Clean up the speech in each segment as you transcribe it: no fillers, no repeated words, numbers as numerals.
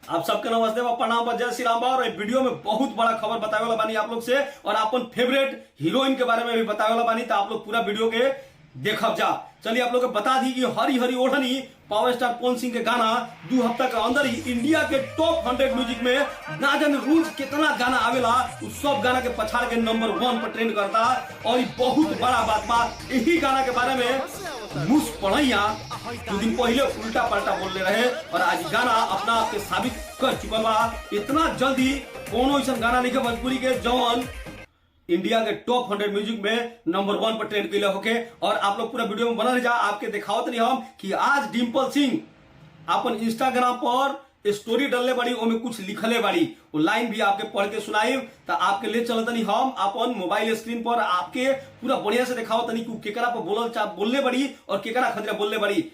आप सबके नमस्ते बा, प्रणाम बा, जय श्री राम बा। और ये वीडियो में बहुत बड़ा खबर बतावे वाला बानी आप लोग से, और अपन फेवरेट हीरोइन के बारे में भी बतावे वाला बानी। तो आप लोग पूरा वीडियो के देखब जा। चलिए आप लोग को बता दी कि हरी हरी ओढ़नी पावर स्टार पवन सिंह के गाना 2 हफ्ता के अंदर ही इंडिया के टॉप 100 म्यूजिक में ना जाने रोज कितना गाना आवेला, उस सब गाना के पछाड़ के नंबर 1 पर ट्रेंड करता। और ये बहुत बड़ा बात बा। यही गाना के बारे में मुस पढ़ैया 2 दिन पहले उल्टा पलटा बोल रहे, और आज गाना अपना आप के साबित कर चुकल बा। इतना जल्दी कोनो ऐसा गाना नहीं है भोजपुरी के जौन इंडिया के टॉप 100 म्यूजिक में नंबर 1 पर ट्रेंड किया होके। और आप लोग पूरा वीडियो में बना रह जा। आपके दिखावत नहीं हम कि आज डिम्पल सिंह अपन इंस्टाग्राम पर स्टोरी डालने बड़ी, ओमे कुछ लिखले बड़ी, वो लाइन भी आपके पढ़ के सुनाई। तो आपके ले चलत नहीं हम अपन मोबाइल स्क्रीन पर आपके पूरा बढ़िया से दिखावत नहीं कि केकरा पर बोलने बड़ी और केकरा खतरा बोलने बड़ी।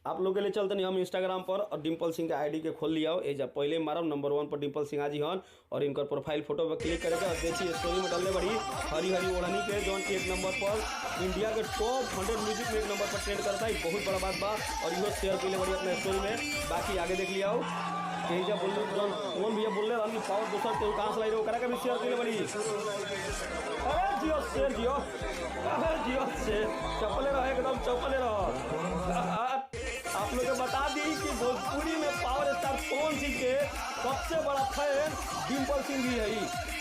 आप लोग के लिए चलते नहीं हम इंस्टाग्राम पर और डिम्पल सिंह के आईडी के खोल लिया। एजा पहले मारम नंबर 1 पर डिम्पल सिंह आजी हन, और इनकर प्रोफाइल फोटो पर क्लिक करेगा और देखिए स्टोरी में डालने बड़ी हरी हरी ओढ़नी के जौन 1 नंबर पर इंडिया के टॉप 100 म्यूजिक में 1 नंबर पर ट्रेंड करता है। बहुत बड़ा बात बा, और इहो शेयर के लिए बड़ी अपने स्टोरी में। बाकी आगे देख लिया हो भैया बोल रहे पावर दूसर के कहाँ से लाई रहे करा भी शेयर के लिए बड़ी। अरे जियो शेयर जियो, अरे जियो से चपले रहो, एकदम चपले रहो। आप लोग को बता दी कि भोजपुरी में पावर स्टार पवन सिंह के सबसे बड़ा फैन डिम्पल सिंह भी है।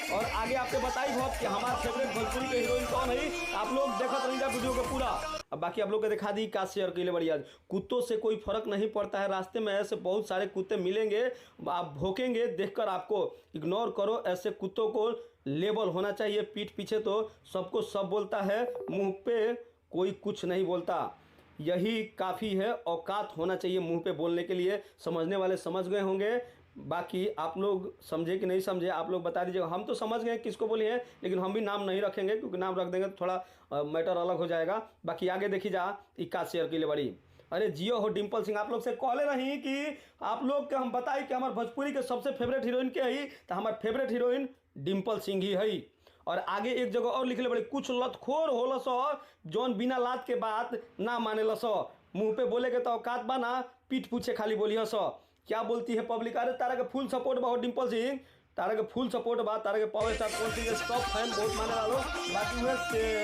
और आगे आपको बताई बहुत कि हमारा फेवरेट भोजपुरी के हीरोइन कौन है। आप लोग देखत रहिएगा वीडियो को पूरा। अब बाकी आप लोग को दिखा दी का शेयर के लिए बड़ी। आज कुत्तों से कोई फर्क नहीं पड़ता है, रास्ते में ऐसे बहुत सारे कुत्ते मिलेंगे, आप भौंकेंगे, देखकर आपको इग्नोर करो। ऐसे कुत्तों को लेबल होना चाहिए। पीठ पीछे तो सबको सब बोलता है, मुंह पे कोई कुछ नहीं बोलता। यही काफ़ी है, औकात होना चाहिए मुंह पे बोलने के लिए। समझने वाले समझ गए होंगे, बाकी आप लोग समझे कि नहीं समझे आप लोग बता दीजिएगा। हम तो समझ गए किसको बोली है, लेकिन हम भी नाम नहीं रखेंगे, क्योंकि नाम रख देंगे तो थोड़ा मैटर अलग हो जाएगा। बाकी आगे देखी जा इक्का शेयर के लिए बड़ी। अरे जियो हो डिम्पल सिंह, आप लोग से कॉले रही कि आप लोग के हम बताई कि हमारे भोजपुरी के सबसे फेवरेट हीरोइन के है, तो हमारे फेवरेट हीरोइन डिम्पल सिंह ही है। और आगे एक जगह और लिखले बड़े कुछ लतखोर होला सो जौन बिना लात के बात ना माने सो, मुंह पे बोले के तो औकात बा ना, पीठ पूछे खाली बोली सो। क्या बोलती है पब्लिक? अरे तारा के फुल सपोर्ट बा डिम्पल सिंह, तारा के फुल सपोर्ट बा, तारा के पावर स्टार पवन सिंह के टॉप फैन बहुत माने वालों। बाकी वह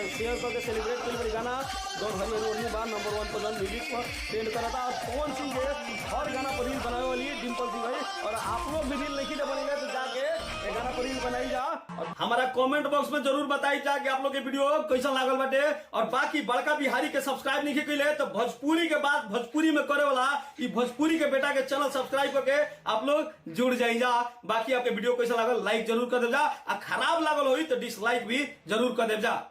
शेयर करके सेलिब्रेट कर बड़ी गाना जौन हरी हरी बा नंबर 1 पर जौन म्यूजिक पर ट्रेंड करा था। और पवन सिंह के हर गाना पर रील बनाने वाली डिम्पल सिंह भाई। और आप लोग भी रील नहीं बनेंगे तो जाके गाना पर रील बनाई जा, और हमारा कमेंट बॉक्स में जरूर बताई जा कि आप लोग के वीडियो कैसा लागल बाटे। और बाकी बड़का बिहारी के सब्सक्राइब नहीं कैले तो भोजपुरी के बाद भोजपुरी में करे वाला ये भोजपुरी के बेटा के चैनल सब्सक्राइब करके आप लोग जुड़ जाई जा। बाकी आपके वीडियो कैसा लागल लाइक जरूर कर दे जा, आ खराब लागल होई तो डिसलाइक भी जरूर कर दे जा।